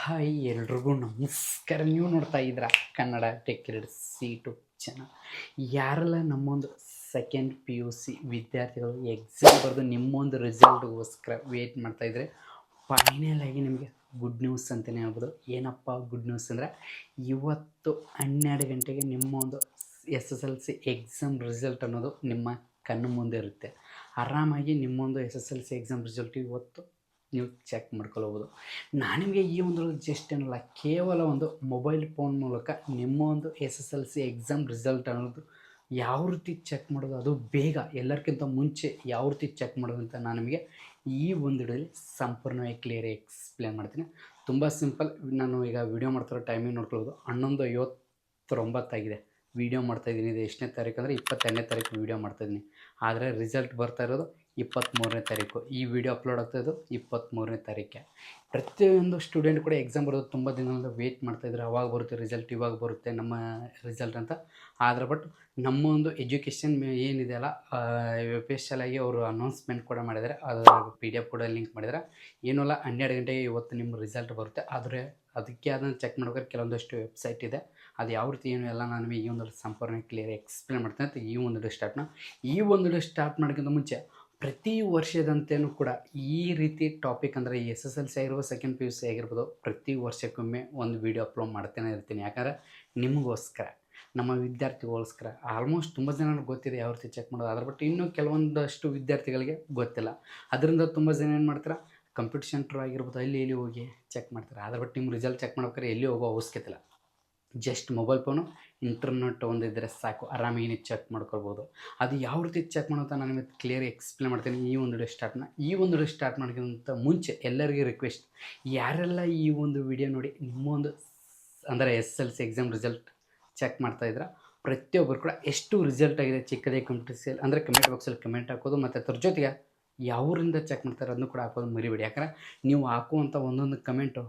Hi ಎಲ್ರಿಗೂ ನಮಸ್ಕಾರ. ನೀವು ನೋಡ್ತಾ ಇದ್ದೀರಾ ಕನ್ನಡ ಟೆಕ್ ಯೂಟ್ಯೂಬ್ ಚಾನಲ್. ಯಾರೆಲ್ಲ ನಮ್ಮೊಂದು ಸೆಕೆಂಡ್ PUC ವಿದ್ಯಾರ್ಥಿಗಳು ಎಕ್ಸಾಮ್ ಬರೆದು ನಿಮ್ಮೊಂದು ರಿಸಲ್ಟ್ಗೋಸ್ಕರ ವೇಟ್ ಮಾಡ್ತಾಯಿದ್ರೆ ಫೈನಲ್ ಆಗಿ ನಿಮಗೆ ಗುಡ್ ನ್ಯೂಸ್ ಅಂತಲೇ ಹೇಳ್ಬೋದು. ಏನಪ್ಪ ಗುಡ್ ನ್ಯೂಸ್ ಅಂದರೆ, ಇವತ್ತು 12 ಗಂಟೆಗೆ ನಿಮ್ಮೊಂದು SSLC ಎಕ್ಸಾಮ್ ರಿಸಲ್ಟ್ ಅನ್ನೋದು ನಿಮ್ಮ ಕಣ್ಣು ಮುಂದೆ ಇರುತ್ತೆ. ಆರಾಮಾಗಿ ನಿಮ್ಮೊಂದು SSLC ಎಕ್ಸಾಮ್ ರಿಸಲ್ಟ್ ಇವತ್ತು ನೀವು ಚೆಕ್ ಮಾಡ್ಕೊಳ್ಬೋದು. ನಾನು ನಿಮಗೆ ಈ ಒಂದು ಜಸ್ಟ್ ಏನಲ್ಲ, ಕೇವಲ ಒಂದು ಮೊಬೈಲ್ ಫೋನ್ ಮೂಲಕ ನಿಮ್ಮ ಒಂದು SSLC ಎಕ್ಸಾಮ್ ರಿಸಲ್ಟ್ ಅನ್ನೋದು ಯಾವ ರೀತಿ ಚೆಕ್ ಮಾಡೋದು, ಅದು ಬೇಗ ಎಲ್ಲರಿಗಿಂತ ಮುಂಚೆ ಯಾವ ರೀತಿ ಚೆಕ್ ಮಾಡೋದು ಅಂತ ನಾನು ನಿಮಗೆ ಈ ಒಂದು ವಿಡಿಯೋಲಿ ಸಂಪೂರ್ಣವಾಗಿ ಕ್ಲಿಯರ್ ಎಕ್ಸ್ಪ್ಲೇನ್ ಮಾಡ್ತೀನಿ. ತುಂಬ ಸಿಂಪಲ್. ನಾನು ಈಗ ವೀಡಿಯೋ ಮಾಡ್ತಿರೋ ಟೈಮಿಂಗ್ ನೋಡ್ಕೊಳ್ಳೋದು 11:59 ಆಗಿದೆ. ವೀಡಿಯೋ ಮಾಡ್ತಾಯಿದ್ದೀನಿ. ಇದು ಎಷ್ಟನೇ ತಾರೀಕು ಅಂದರೆ 22ನೇ ತಾರೀಕು ವೀಡಿಯೋ ಮಾಡ್ತಾಯಿದ್ದೀನಿ. ಆದರೆ ರಿಸಲ್ಟ್ ಬರ್ತಾ ಇರೋದು 23ನೇ ತಾರೀಕು. ಈ ವಿಡಿಯೋ ಅಪ್ಲೋಡ್ ಆಗ್ತಾಯಿದ್ದು 23ನೇ ತಾರೀಕೆ. ಪ್ರತಿಯೊಂದು ಸ್ಟೂಡೆಂಟ್ ಕೂಡ ಎಕ್ಸಾಮ್ ಬರೋದು ತುಂಬ ದಿನದಿಂದ ವೇಟ್ ಮಾಡ್ತಾಯಿದ್ರು, ಅವಾಗ ಬರುತ್ತೆ ರಿಸಲ್ಟ್, ಇವಾಗ ಬರುತ್ತೆ ನಮ್ಮ ರಿಸಲ್ಟ್ ಅಂತ. ಆದರೆ ಬಟ್ ನಮ್ಮ ಒಂದು ಎಜುಕೇಷನ್ ಏನಿದೆಯಲ್ಲ, ಆಗಿ ಅವರು ಅನೌನ್ಸ್ಮೆಂಟ್ ಕೂಡ ಮಾಡಿದ್ದಾರೆ. ಅದರ PDF ಕೂಡ ಲಿಂಕ್ ಮಾಡಿದ್ದಾರೆ. ಏನೂ ಅಲ್ಲ, 12 ಗಂಟೆಗೆ ಇವತ್ತು ನಿಮ್ಮ ರಿಸಲ್ಟ್ ಬರುತ್ತೆ. ಆದರೆ ಅದಕ್ಕೆ ಅದನ್ನು ಚೆಕ್ ಮಾಡ್ಬೇಕಾದ್ರೆ ಕೆಲವೊಂದಷ್ಟು ವೆಬ್ಸೈಟ್ ಇದೆ. ಅದು ಯಾವ ರೀತಿ ಏನು ಎಲ್ಲ ನಾನು ಈ ಒಂದು ಸಂಪೂರ್ಣ ಕ್ಲಿಯರ್ ಎಕ್ಸ್ಪ್ಲೇನ್ ಮಾಡ್ತೀನಿ ಅಂತ ಈ ಒಂದು ವಿಡಿಯೋ ಸ್ಟಾರ್ಟ್ ಮಾಡೋಕ್ಕಿಂತ ಮುಂಚೆ, ಪ್ರತಿ ವರ್ಷದಂತೆಯೂ ಕೂಡ ಈ ರೀತಿ ಟಾಪಿಕ್ ಅಂದರೆ SSLC ಆಗಿರ್ಬೋದು, ಸೆಕೆಂಡ್ PUC ಆಗಿರ್ಬೋದು, ಪ್ರತಿ ವರ್ಷಕ್ಕೊಮ್ಮೆ ಒಂದು ವೀಡಿಯೋ ಅಪ್ಲೋಡ್ ಮಾಡ್ತಾನೆ ಇರ್ತೀನಿ. ಯಾಕಂದರೆ ನಿಮಗೋಸ್ಕರ, ನಮ್ಮ ವಿದ್ಯಾರ್ಥಿಗೋಸ್ಕರ. ಆಲ್ಮೋಸ್ಟ್ ತುಂಬ ಜನ ಗೊತ್ತಿದೆ ಯಾವ ರೀತಿ ಚೆಕ್ ಮಾಡೋದು. ಅದ್ರ ಬಟ್ ಇನ್ನೂ ಕೆಲವೊಂದಷ್ಟು ವಿದ್ಯಾರ್ಥಿಗಳಿಗೆ ಗೊತ್ತಿಲ್ಲ. ಅದರಿಂದ ತುಂಬ ಜನ ಏನು ಮಾಡ್ತಾರೆ, ಕಂಪ್ಯೂಟರ್ ಸೆಂಟ್ರ್ ಆಗಿರ್ಬೋದು ಅಲ್ಲಿ ಇಲ್ಲಿ ಹೋಗಿ ಚೆಕ್ ಮಾಡ್ತಾರೆ. ಅದ್ರ ಬಟ್ ನಿಮ್ಮ ರಿಸಲ್ಟ್ ಚೆಕ್ ಮಾಡ್ಬೇಕಾದ್ರೆ ಎಲ್ಲಿ ಹೋಗೋ ಅವಶ್ಯಕತೆ ಇಲ್ಲ. ಜಸ್ಟ್ ಮೊಬೈಲ್ ಫೋನು, ಇಂಟರ್ನೆಟ್ ಒಂದಿದ್ದರೆ ಸಾಕು, ಆರಾಮಾಗಿ ನೀವು ಚೆಕ್ ಮಾಡ್ಕೊಳ್ಬೋದು. ಅದು ಯಾವ ರೀತಿ ಚೆಕ್ ಮಾಡೋಂತ ನಾನು ನಿಮಗೆ ಕ್ಲಿಯರ್ ಎಕ್ಸ್ಪ್ಲೇನ್ ಮಾಡ್ತೀನಿ ಈ ಒಂದು ವಿಡಿಯೋ ಸ್ಟಾರ್ಟ್ ಮಾಡೋಕ್ಕಿಂತ ಮುಂಚೆ ಎಲ್ಲರಿಗೂ ರಿಕ್ವೆಸ್ಟ್, ಯಾರೆಲ್ಲ ಈ ಒಂದು ವಿಡಿಯೋ ನೋಡಿ ನಿಮ್ಮೊಂದು ಅಂದರೆ SSLC ಎಕ್ಸಾಮ್ ರಿಸಲ್ಟ್ ಚೆಕ್ ಮಾಡ್ತಾಯಿದ್ರೆ, ಪ್ರತಿಯೊಬ್ಬರು ಕೂಡ ಎಷ್ಟು ರಿಸಲ್ಟ್ ಆಗಿದೆ ಚಿಕ್ಕದೇ ಕಮೆಂಟ್ ಬಾಕ್ಸಲ್ಲಿ ಕಮೆಂಟ್ ಹಾಕೋದು, ಮತ್ತು ಅದ್ರ ಜೊತೆಗೆ ಯಾವರಿಂದ ಚೆಕ್ ಮಾಡ್ತಾರೆ ಅದನ್ನು ಕೂಡ ಹಾಕೋದು ಮರಿಬೇಡಿ. ಯಾಕಂದರೆ ನೀವು ಹಾಕುವಂಥ ಒಂದೊಂದು ಕಮೆಂಟು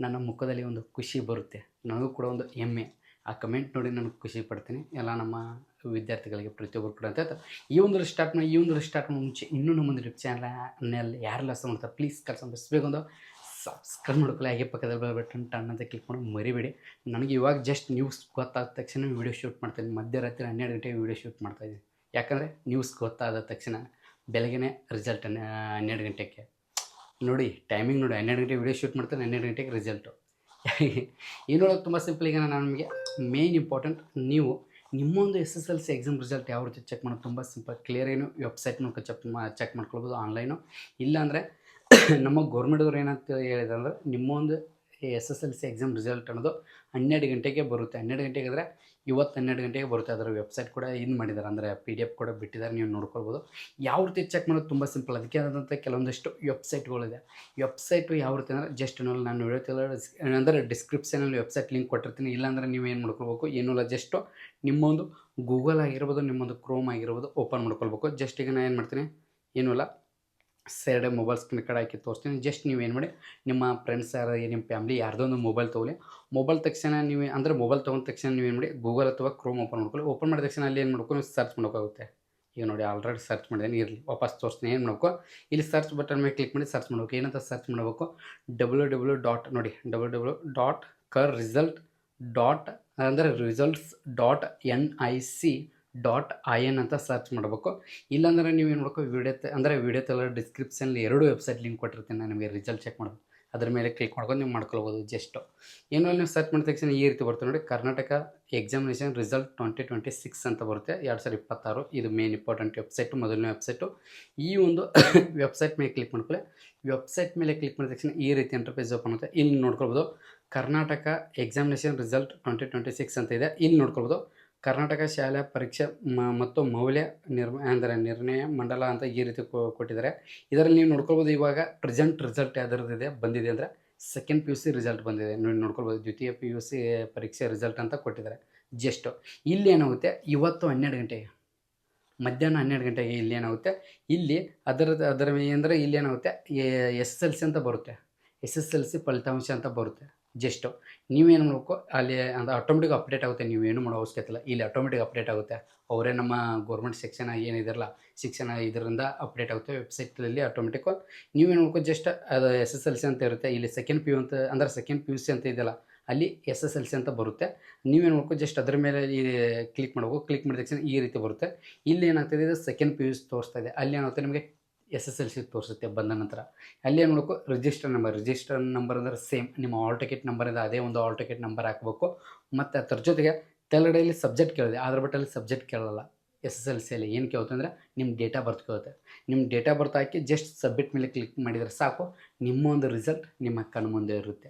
ನನ್ನ ಮುಖದಲ್ಲಿ ಒಂದು ಖುಷಿ ಬರುತ್ತೆ, ನನಗೂ ಕೂಡ ಒಂದು ಹೆಮ್ಮೆ. ಆ ಕಮೆಂಟ್ ನೋಡಿ ನನಗೆ ಖುಷಿ ಪಡ್ತೀನಿ, ಎಲ್ಲ ನಮ್ಮ ವಿದ್ಯಾರ್ಥಿಗಳಿಗೆ ಪ್ರತಿಯೊಬ್ಬರು ಕೂಡ ಅಂತ ಈ ಒಂದು ಸ್ಟಾರ್ಟ್ ಮುಂಚೆ ಇನ್ನೂ ನಮ್ಮೊಂದು ಯೂಟ್ಯೂಬ್ ಚಾನಲ್ ಯಾರೆಲ್ಲ ಮಾಡ್ತಾರೆ ಪ್ಲೀಸ್ ಬೇಗೊಂದು ಸಬ್ಸ್ಕ್ರೈಬ್ ಮಾಡ್ಕೊಳ್ಳಿ. ಹಾಗೆ ಪಕ್ಕದಲ್ಲಿ ಬಟನ್ ಟನ್ ಅಂತ ಕ್ಲಿಕ್ ಮಾಡಿ ಮರಿಬೇಡಿ. ನನಗೆ ಇವಾಗ ಜಸ್ಟ್ ನ್ಯೂಸ್ ಗೊತ್ತಾದ ತಕ್ಷಣ ವೀಡಿಯೋ ಶೂಟ್ ಮಾಡ್ತಾಯಿದ್ದೀನಿ. ಮಧ್ಯರಾತ್ರಿ 12 ಗಂಟೆಗೆ ವೀಡಿಯೋ ಶೂಟ್ ಮಾಡ್ತಾಯಿದ್ದೀನಿ. ಯಾಕಂದರೆ ನ್ಯೂಸ್ ಗೊತ್ತಾದ ತಕ್ಷಣ ಬೆಳಗ್ಗೆ ರಿಸಲ್ಟ್ 12 ಗಂಟೆಗೆ ನೋಡಿ, ಟೈಮಿಂಗ್ ನೋಡಿ, 12 ಗಂಟೆಗೆ ವೀಡಿಯೋ ಶೂಟ್ ಮಾಡ್ತಾರೆ, 12 ಗಂಟೆಗೆ ರಿಸಲ್ಟು. ಏನೋಳಗೆ ತುಂಬ ಸಿಂಪಲ್. ಈಗ ನಾನು ನಿಮಗೆ ಮೇನ್ ಇಂಪಾರ್ಟೆಂಟ್, ನೀವು ನಿಮ್ಮೊಂದು SSLC ಎಕ್ಸಾಮ್ ರಿಸಲ್ಟ್ ಯಾವ ರೀತಿ ಚೆಕ್ ಮಾಡೋದು ತುಂಬ ಸಿಂಪಲ್. ಕ್ಲಿಯರ್ ಏನು ವೆಬ್ಸೈಟ್ ಮೂಲಕ ಚೆಕ್ ಮಾಡ್ಕೊಳ್ಬೋದು, ಆನ್ಲೈನು. ಇಲ್ಲಾಂದರೆ ನಮ್ಮ ಗೌರ್ಮೆಂಟವ್ರು ಏನಂತ ಹೇಳಿದ್ರೆ ಅಂದರೆ, ನಿಮ್ಮೊಂದು SSLC ಎಕ್ಸಾಮ್ ರಿಸಲ್ಟ್ ಅನ್ನೋದು 12 ಗಂಟೆಗೆ ಬರುತ್ತೆ. 12 ಗಂಟೆಗೆ ಅಂದರೆ ಇವತ್ತು 12 ಗಂಟೆಗೆ ಬರುತ್ತೆ. ಅದರ ವೆಬ್ಸೈಟ್ ಕೂಡ ಇದು ಮಾಡಿದ್ದಾರೆ, ಅಂದರೆ PDF ಕೂಡ ಬಿಟ್ಟಿದ್ದಾರೆ, ನೀವು ನೋಡ್ಕೊಳ್ಬೋದು. ಯಾವ ರೀತಿ ಚೆಕ್ ಮಾಡೋದು ತುಂಬ ಸಿಂಪಲ್. ಅದಕ್ಕೆ ಆದಂಥ ಕೆಲವೊಂದಷ್ಟು ವೆಬ್ಸೈಟ್ಗಳಿದೆ. ವೆಬ್ಸೈಟು ಯಾವ ರೀತಿ ಅಂದರೆ, ಜಸ್ಟ್ ನಾನು ವಿಡಿಯೋ ಅಂದರೆ ಡಿಸ್ಕ್ರಿಪ್ಷನಲ್ಲಿ ವೆಬ್ಸೈಟ್ ಲಿಂಕ್ ಕೊಟ್ಟಿರ್ತೀನಿ. ಇಲ್ಲಾಂದರೆ ನೀವೇನು ಮಾಡ್ಕೊಳ್ಬೇಕು, ಏನೂ ಜಸ್ಟು ನಿಮ್ಮೊಂದು ಗೂಗಲ್ ಆಗಿರ್ಬೋದು, ನಿಮ್ಮೊಂದು ಕ್ರೋಮ್ ಆಗಿರ್ಬೋದು ಓಪನ್ ಮಾಡ್ಕೊಳ್ಬೇಕು. ಜಸ್ಟ್ ಈಗ ನಾನು ಏನು ಮಾಡ್ತೀನಿ, ಏನೂ ಇಲ್ಲ, ಸೈಡ್ ಮೊಬೈಲ್ ಸ್ಕ್ರೀನ್ ಕಡೆ ಹಾಕಿ ತೋರಿಸ್ತೀನಿ. ಜಸ್ಟ್ ನೀವೇನು ಮಾಡಿ, ನಿಮ್ಮ ಫ್ರೆಂಡ್ಸ್ ಯಾರು, ನಿಮ್ಮ ಫ್ಯಾಮ್ಲಿ ಯಾರ್ದೋ ಒಂದು ಮೊಬೈಲ್ ತೊಗೊಳ್ಳಿ. ಮೊಬೈಲ್ ತಕ್ಷಣ ನೀವು ಅಂದರೆ ಮೊಬೈಲ್ ತೊಗೊಂಡ ತಕ್ಷಣ ನೀವೇನು ಮಾಡಿ, ಗೂಗಲ್ ಅಥವಾ ಕ್ರೋಮ್ ಓಪನ್ ಮಾಡ್ಕೊಳ್ಳಿ. ಓಪನ್ ಮಾಡಿದ ತಕ್ಷಣ ಅಲ್ಲಿ ಏನು ಮಾಡ್ಕೊಂಡು ಸರ್ಚ್ ಮಾಡೋಕ್ಕಾಗುತ್ತೆ. ಈಗ ನೋಡಿ, ಆಲ್ರೆಡಿ ಸರ್ಚ್ ಮಾಡಿದ್ದೀನಿ, ಇರಲಿ ವಾಪಸ್ ತೋರಿಸ್ತೀನಿ. ಏನು ಮಾಡಬೇಕು, ಇಲ್ಲಿ ಸರ್ಚ್ ಬಟನ್ ಮೇಲೆ ಕ್ಲಿಕ್ ಮಾಡಿ ಸರ್ಚ್ ಮಾಡಬೇಕು. ಏನಂತ ಸರ್ಚ್ ಮಾಡಬೇಕು, www.results.nic.in ಅಂತ ಸರ್ಚ್ ಮಾಡಬೇಕು. ಇಲ್ಲಾಂದರೆ ನೀವೇನು ಮಾಡಬೇಕು, ವಿಡಿಯೋ ತೆಲ್ಲ ಡಿಸ್ಕ್ರಿಪ್ಷನಲ್ಲಿ 2 ವೆಬ್ಸೈಟ್ ಲಿಂಕ್ ಕೊಟ್ಟಿರ್ತೀನಿ ನಾನು ನಿಮಗೆ ರಿಸಲ್ಟ್ ಚೆಕ್ ಮಾಡೋದು. ಅದ್ರ ಮೇಲೆ ಕ್ಲಿಕ್ ಮಾಡ್ಕೊಂಡು ನೀವು ಮಾಡ್ಕೊಳ್ಬೋದು. ಜಸ್ಟು ಏನೋ ನೀವು ಸರ್ಚ್ ಮಾಡಿದ ತಕ್ಷಣ ಈ ರೀತಿ ಬರುತ್ತೆ ನೋಡಿ, ಕರ್ನಾಟಕ ಎಕ್ಸಾಮಿನೇಷನ್ ರಿಸಲ್ಟ್ 2026 ಅಂತ ಬರುತ್ತೆ, 2026. ಇದು ಮೇನ್ ಇಂಪಾರ್ಟೆಂಟ್ ವೆಬ್ಸೈಟು, ಮೊದಲನೇ ವೆಬ್ಸೈಟು. ಈ ಒಂದು ವೆಬ್ಸೈಟ್ ಮೇಲೆ ಕ್ಲಿಕ್ ಮಾಡ್ಕೊಳ್ಳಿ. ವೆಬ್ಸೈಟ್ ಮೇಲೆ ಕ್ಲಿಕ್ ಮಾಡಿದ ತಕ್ಷಣ ಈ ರೀತಿ ಇಂಟರ್ಫೇಸ್ ಓಪನ್ ಆಗುತ್ತೆ. ಇಲ್ಲಿ ನೋಡ್ಕೊಳ್ಬೋದು, ಕರ್ನಾಟಕ ಎಕ್ಸಾಮಿನೇಷನ್ ರಿಸಲ್ಟ್ 2026 ಅಂತ ಇದೆ. ಇಲ್ಲಿ ನೋಡ್ಕೊಳ್ಬೋದು, ಕರ್ನಾಟಕ ಶಾಲಾ ಪರೀಕ್ಷೆ ಮತ್ತು ಮೌಲ್ಯ ನಿರ್ಣಯ ಮಂಡಲ ಅಂತ ಈ ರೀತಿ ಕೊಟ್ಟಿದ್ದಾರೆ. ಇದರಲ್ಲಿ ನೀವು ನೋಡ್ಕೊಳ್ಬೋದು, ಇವಾಗ ಪ್ರೆಸೆಂಟ್ ರಿಸಲ್ಟ್ ಯಾವ್ದ್ರದ್ದಿದೆ ಬಂದಿದೆ ಅಂದರೆ ಸೆಕೆಂಡ್ PUC ರಿಸಲ್ಟ್ ಬಂದಿದೆ. ನೋಡ್ಕೊಳ್ಬೋದು, ದ್ವಿತೀಯ PUC ಪರೀಕ್ಷೆ ರಿಸಲ್ಟ್ ಅಂತ ಕೊಟ್ಟಿದ್ದಾರೆ. ಜಸ್ಟು ಇಲ್ಲಿ ಏನಾಗುತ್ತೆ, ಇವತ್ತು 12 ಗಂಟೆಗೆ ಮಧ್ಯಾಹ್ನ 12 ಗಂಟೆಗೆ ಇಲ್ಲಿ ಏನಾಗುತ್ತೆ, ಇಲ್ಲಿ ಅದರ ಅಂದರೆ ಇಲ್ಲಿ ಏನಾಗುತ್ತೆ, SSLC ಅಂತ ಬರುತ್ತೆ. SSLC ಫಲಿತಾಂಶ ಅಂತ ಬರುತ್ತೆ. ಜಸ್ಟು ನೀವೇನು ಮಾಡಬೇಕು, ಅಲ್ಲಿ ಅದು ಆಟೋಮೆಟಿಕ್ ಅಪ್ಡೇಟ್ ಆಗುತ್ತೆ, ನೀವೇನು ಮಾಡೋ ಅವಶ್ಯಕತೆ ಇಲ್ಲ. ಇಲ್ಲಿ ಆಟೋಮೆಟಿಕ್ ಅಪ್ಡೇಟ್ ಆಗುತ್ತೆ. ಅವರೇ ನಮ್ಮ ಗೌರ್ಮೆಂಟ್ ಸೆಕ್ಷನ್ ಏನಿದಾರಲ್ಲ, ಶಿಕ್ಷಣ ಇದರಿಂದ ಅಪ್ಡೇಟ್ ಆಗುತ್ತೆ ವೆಬ್ಸೈಟಲ್ಲಿ ಆಟೋಮೆಟಿಕ್ಕು. ನೀವೇನು ಮಾಡ್ಬೇಕು, ಜಸ್ಟ್ ಅದು SSLC ಅಂತ ಇರುತ್ತೆ. ಇಲ್ಲಿ ಸೆಕೆಂಡ್ ಪಿ ಯು ಅಂತ ಅಂದರೆ ಸೆಕೆಂಡ್ PUC ಅಂತ ಇದೆಯಲ್ಲ, ಅಲ್ಲಿ SSLC ಅಂತ ಬರುತ್ತೆ. ನೀವೇನು ಮಾಡ್ಬೇಕು, ಜಸ್ಟ್ ಅದ್ರ ಮೇಲೆ ಈ ಕ್ಲಿಕ್ ಮಾಡಬೇಕು. ಕ್ಲಿಕ್ ಮಾಡಿದ ತಕ್ಷಣ ಈ ರೀತಿ ಬರುತ್ತೆ. ಇಲ್ಲಿ ಏನಾಗ್ತದೆ, ಇದು ಸೆಕೆಂಡ್ PUC ತೋರಿಸ್ತಾ ಇದೆ. ಅಲ್ಲಿ ಏನಾಗುತ್ತೆ, ನಿಮಗೆ SSLC ತೋರಿಸುತ್ತೆ. ಬಂದ ನಂತರ ಅಲ್ಲಿ ಏನು ಮಾಡಬೇಕು, ರಿಜಿಸ್ಟರ್ ನಂಬರ್ ಅಂದರೆ ಸೇಮ್ ನಿಮ್ಮ ಆಲ್ ಟಿಕೆಟ್ ನಂಬರಿಂದ ಅದೇ ಒಂದು ಆಲ್ ಟಿಕೆಟ್ ನಂಬರ್ ಹಾಕಬೇಕು. ಮತ್ತು ಅದ್ರ ಜೊತೆಗೆ ತೆಲಗಡೆಯಲ್ಲಿ ಸಬ್ಜೆಕ್ಟ್ ಕೇಳಿದೆ, ಆಧಾರ್ ಬಟ್ಟಲ್ಲಿ ಸಬ್ಜೆಕ್ಟ್ ಕೇಳಲ್ಲ. SSLCಯಲ್ಲಿ ಏನು ಕೇಳುತ್ತೆ ಅಂದರೆ ನಿಮ್ಮ ಡೇಟ್ ಆಫ್ ಬರ್ತ್ ಕೇಳುತ್ತೆ. ನಿಮ್ಮ date of birth hockey just submit ಮೇಲೆ ಕ್ಲಿಕ್ ಮಾಡಿದರೆ ಸಾಕು, ನಿಮ್ಮ ಒಂದು ರಿಸಲ್ಟ್ ನಿಮ್ಮ ಕಣ್ಣು ಮುಂದೆ ಇರುತ್ತೆ.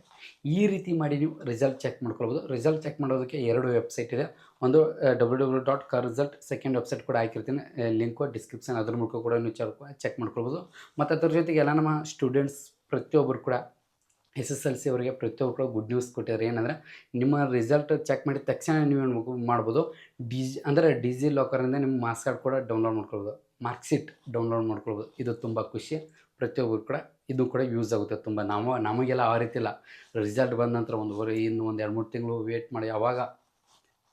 ಈ ರೀತಿ ಮಾಡಿ ನೀವು ರಿಸಲ್ಟ್ ಚೆಕ್ ಮಾಡ್ಕೊಳ್ಬೋದು. ರಿಸಲ್ಟ್ ಚೆಕ್ ಮಾಡೋದಕ್ಕೆ 2 ವೆಬ್ಸೈಟ್ ಇದೆ. ಒಂದು www.carresult, ಸೆಕೆಂಡ್ ವೆಬ್ಸೈಟ್ ಕೂಡ ಹಾಕಿರ್ತೀನಿ, ಲಿಂಕು ಡಿಸ್ಕ್ರಿಪ್ಷನ್, ಅದ್ರ ಮೂಲಕ ಕೂಡ ನೀವು ಚೆಕ್ ಮಾಡ್ಕೊಳ್ಬೋದು. ಮತ್ತು ಅದ್ರ ಜೊತೆಗೆ ಎಲ್ಲ ನಮ್ಮ ಸ್ಟೂಡೆಂಟ್ಸ್ ಪ್ರತಿಯೊಬ್ಬರು ಕೂಡ SSLC ಅವರಿಗೆ ಪ್ರತಿಯೊಬ್ಬರು ಕೂಡ ಗುಡ್ ನ್ಯೂಸ್ ಕೊಟ್ಟಿದ್ದಾರೆ. ಏನಂದರೆ ನಿಮ್ಮ ರಿಸಲ್ಟ್ ಚೆಕ್ ಮಾಡಿದ ತಕ್ಷಣ ನೀವು ಮಾಡ್ಬೋದು, ಡಿಜಿ ಲಾಕರಿಂದ ನಿಮ್ಮ ಮಾರ್ಕ್ಸ್ ಕಾರ್ಡ್ ಕೂಡ ಡೌನ್ಲೋಡ್ ಮಾಡ್ಕೊಳ್ಬೋದು, ಮಾರ್ಕ್ ಶೀಟ್ ಡೌನ್ಲೋಡ್ ಮಾಡ್ಕೊಳ್ಬೋದು. ಇದು ತುಂಬ ಖುಷಿ. ಪ್ರತಿಯೊಬ್ಬರು ಕೂಡ ಇದು ಕೂಡ ಯೂಸ್ ಆಗುತ್ತೆ ತುಂಬ. ನಮಗೆಲ್ಲ ಆ ರೀತಿ ಇಲ್ಲ. ರಿಸಲ್ಟ್ ಬಂದ ನಂತರ ಒಂದು 2-3 ತಿಂಗಳು ವೇಟ್ ಮಾಡಿ ಆವಾಗ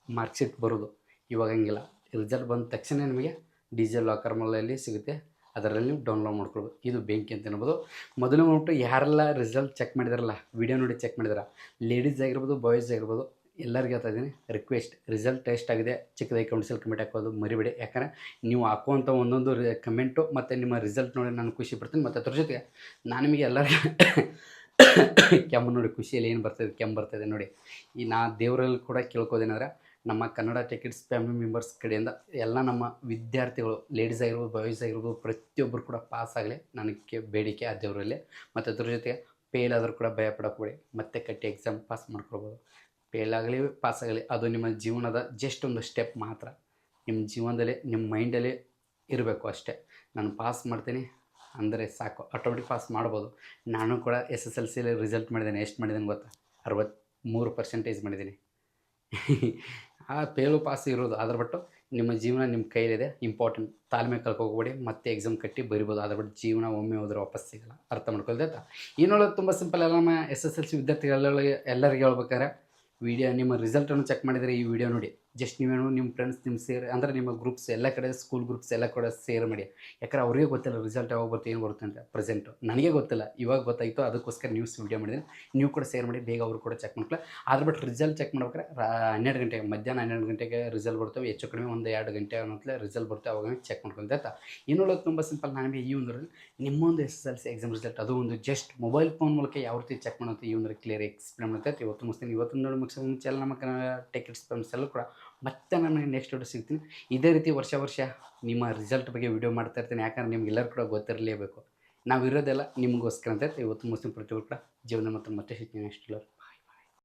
ಮಾರ್ಕ್ ಶೀಟ್ ಬರೋದು. ಇವಾಗ ಹಂಗಿಲ್ಲ, ರಿಸಲ್ಟ್ ಬಂದ ತಕ್ಷಣ ನಿಮಗೆ ಡಿಜಿ ಲಾಕರ್ ಮೂಲಲ್ಲಿ ಸಿಗುತ್ತೆ, ಅದರಲ್ಲಿ ನೀವು ಡೌನ್ಲೋಡ್ ಮಾಡ್ಕೊಳ್ಬೋದು. ಇದು ಬೆಂಕಿ ಅಂತ ಅನ್ಬೋದು. ಮೊದಲು ನೋಡ್ಬಿಟ್ಟು ಯಾರೆಲ್ಲ ರಿಸಲ್ಟ್ ಚೆಕ್ ಮಾಡಿದಾರಲ್ಲ, ವಿಡಿಯೋ ನೋಡಿ ಚೆಕ್ ಮಾಡಿದಾರ, ಲೇಡೀಸ್ ಆಗಿರ್ಬೋದು, ಬಾಯ್ಸ್ ಆಗಿರ್ಬೋದು, ಎಲ್ಲರಿಗೆ ಹೇಳ್ತಾ ಇದ್ದೀನಿ, ರಿಕ್ವೆಸ್ಟ್, ರಿಸಲ್ಟ್ ಎಷ್ಟಾಗಿದೆ ಚಿಕ್ಕದಾಗಿ ಕಮೆಂಟ್ಸಲ್ಲಿ ಕಮೆಂಟ್ ಹಾಕೋದು ಮರಿಬೇಡಿ. ಯಾಕಂದರೆ ನೀವು ಹಾಕುವಂಥ ಒಂದೊಂದು ಕಮೆಂಟು ಮತ್ತು ನಿಮ್ಮ ರಿಸಲ್ಟ್ ನೋಡಿ ನಾನು ಖುಷಿ ಪಡ್ತೀನಿ. ಮತ್ತು ಅದ್ರ ಜೊತೆಗೆ ನಾನು ನಿಮಗೆ ಎಲ್ಲರಿಗೆ ಕೆಮ್ಮು ನೋಡಿ, ಖುಷಿಯಲ್ಲಿ ಏನು ಬರ್ತಾಯಿದೆ, ಕೆಮ್ಮು ಬರ್ತಾಯಿದೆ ನೋಡಿ. ಈ ದೇವರಲ್ಲಿ ಕೂಡ ಕೇಳ್ಕೋದೇನಂದ್ರೆ, ನಮ್ಮ Kannada tech it's family members ಕಡೆಯಿಂದ ಎಲ್ಲ ನಮ್ಮ ವಿದ್ಯಾರ್ಥಿಗಳು, ಲೇಡೀಸ್ ಆಗಿರ್ಬೋದು, ಬಾಯ್ಸ್ ಆಗಿರ್ಬೋದು, ಪ್ರತಿಯೊಬ್ಬರು ಕೂಡ ಪಾಸ್ ಆಗಲಿ ನನಗೆ ಬೇಡಿಕೆ ಆ ದೇವರಲ್ಲಿ. ಮತ್ತು ಅದ್ರ ಜೊತೆಗೆ ಫೇಲ್ ಆದರೂ ಕೂಡ ಭಯ ಪಡೋಕ್ಬೇಡಿ, ಮತ್ತೆ ಕಟ್ಟಿ ಎಕ್ಸಾಮ್ ಪಾಸ್ ಮಾಡ್ಕೊಳ್ಬೋದು. ಫೇಲ್ ಆಗಲಿ ಪಾಸ್ ಆಗಲಿ, ಅದು ನಿಮ್ಮ ಜೀವನದ ಜಸ್ಟ್ ಒಂದು ಸ್ಟೆಪ್ ಮಾತ್ರ. ನಿಮ್ಮ ಜೀವನದಲ್ಲಿ ನಿಮ್ಮ ಮೈಂಡಲ್ಲಿ ಇರಬೇಕು ಅಷ್ಟೇ. ನಾನು ಪಾಸ್ ಮಾಡ್ತೀನಿ ಅಂದರೆ ಸಾಕು, ಆಟೋಮೆಟಿಕ್ ಪಾಸ್ ಮಾಡ್ಬೋದು. ನಾನು ಕೂಡ SSLCಯಲ್ಲಿ ರಿಸಲ್ಟ್ ಮಾಡಿದ್ದೇನೆ. ಎಷ್ಟು ಮಾಡಿದ್ದೀನಿ ಗೊತ್ತಾ? 63% ಮಾಡಿದ್ದೀನಿ. ಆ ಫೇಲು ಪಾಸ್ ಇರೋದು ಅದ್ರ ಬಿಟ್ಟು ನಿಮ್ಮ ಜೀವನ ನಿಮ್ಮ ಕೈಲಿದೆ. ಇಂಪಾರ್ಟೆಂಟ್, ತಾಳ್ಮೆ ಕಳ್ಕೋಬೇಡಿ, ಮತ್ತೆ ಎಕ್ಸಾಮ್ ಕಟ್ಟಿ ಬರಿಬೋದು. ಅದ್ರ ಬಿಟ್ಟು ಜೀವನ ಒಮ್ಮೆ ಹೋದ್ರೆ ವಾಪಸ್ ಸಿಗಲ್ಲ. ಅರ್ಥ ಮಾಡ್ಕೊಳ್ದೈತಾ? ಇನ್ನೊಳಗೆ ತುಂಬ ಸಿಂಪಲ್. ಎಲ್ಲ ನಮ್ಮ SSLC ವಿದ್ಯಾರ್ಥಿಗಳಿಗೆ ಎಲ್ಲರಿಗೆ ಹೇಳ್ಬೇಕಾದ್ರೆ, ನಿಮ್ಮ ರಿಸಲ್ಟನ್ನು ಚೆಕ್ ಮಾಡಿದರೆ ಈ ವಿಡಿಯೋ ನೋಡಿ. ಜಸ್ಟ್ ನೀವೇನು ನಿಮ್ಮ ಫ್ರೆಂಡ್ಸ್ ಅಂದರೆ ನಿಮ್ಮ ಗ್ರೂಪ್ಸ್ ಎಲ್ಲ ಕಡೆ, ಸ್ಕೂಲ್ ಗ್ರೂಪ್ಸ್ ಎಲ್ಲ ಕಡೆ ಶೇರ್ ಮಾಡಿ. ಯಾಕಂದ್ರೆ ಅವ್ರಿಗೆ ಗೊತ್ತಿಲ್ಲ ರಿಸಲ್ಟ್ ಯಾವಾಗ ಬರುತ್ತೆ, ಏನು ಬರುತ್ತೆ ಅಂತ. ಪ್ರೆಸೆಂಟು ನನಗೆ ಗೊತ್ತಿಲ್ಲ, ಇವಾಗ ಗೊತ್ತಾಯಿತು, ಅದಕ್ಕೋಸ್ಕರ ನ್ಯೂಸ್ ವಿಡಿಯೋ ಮಾಡಿದ್ದೀನಿ. ನೀವು ಕೂಡ ಶೇರ್ ಮಾಡಿ, ಬೇಗ ಅವರು ಕೂಡ ಚೆಕ್ ಮಾಡ್ಕೊಳ್ಳಿ. ಆದ್ರೆ ಬಟ್ ರಿಸಲ್ಟ್ ಚೆಕ್ ಮಾಡ್ಬೇಕಾರೆ 12 ಗಂಟೆಗೆ, ಮಧ್ಯಾಹ್ನ 12 ಗಂಟೆಗೆ ರಿಸಲ್ಟ್ ಬರ್ತವೆ. ಹೆಚ್ಚು ಕಡಿಮೆ 1-2 ಗಂಟೆ ಅನ್ನೋತ್ಲೆ ರಿಸಲ್ಟ್ ಬರುತ್ತೆ, ಅವಾಗ ಚೆಕ್ ಮಾಡ್ಕೊಂಡು ಆಯ್ತಾ. ಇನ್ನೊಳಗೆ ತುಂಬ ಸಿಂಪಲ್. ನನಗೆ ಈ ಒಂದರಲ್ಲಿ ನಿಮ್ಮೊಂದು SSLC ಎಕ್ಸಾಮ್ ರಿಸಲ್ಟ್, ಅದು ಒಂದು ಜಸ್ಟ್ ಮೊಬೈಲ್ ಫೋನ್ ಮೂಲಕ ಯಾವ ರೀತಿ ಚೆಕ್ ಮಾಡೋದು, ಈ ಒಂದು ಕ್ಲಿಯರ್ ಎಕ್ಸ್ಪ್ಲೇನ್ ಮಾಡ್ತೈತೆ. ಇವತ್ತು ಮುಗಿಸ್ತೀನಿ. ಇವತ್ತು ನೋಡಿ ಮುಗಿಸೋ ಮುಂಚೆ ಎಲ್ಲ ನಮ್ಮ ಟೆಕ್ ಇಟ್ಸ್ ಫ್ಯಾಮಿಲಿ ಎಲ್ಲ ಕೂಡ ಮತ್ತೆ ನಾನು ನೆಕ್ಸ್ಟ್ ವಿಡಿಯೋ ಸಿಗ್ತೀನಿ. ಇದೇ ರೀತಿ ವರ್ಷ ನಿಮ್ಮ ರಿಸಲ್ಟ್ ಬಗ್ಗೆ ವಿಡಿಯೋ ಮಾಡ್ತಾ ಇರ್ತೀನಿ. ಯಾಕಂದರೆ ನಿಮ್ಗೆಲ್ಲರೂ ಕೂಡ ಗೊತ್ತಿರಲೇಬೇಕು. ನಾವು ಇರೋದೆಲ್ಲ ನಿಮಗೋಸ್ಕರ ಅಂತ ಇವತ್ತು ಮುಸ್ಲಿಂ ಪ್ರತಿಯೊಬ್ಬರು ಕೂಡ ಜೀವನ ಮತ್ತೆ ಸಿಗ್ತೀನಿ ನೆಕ್ಸ್ಟ್.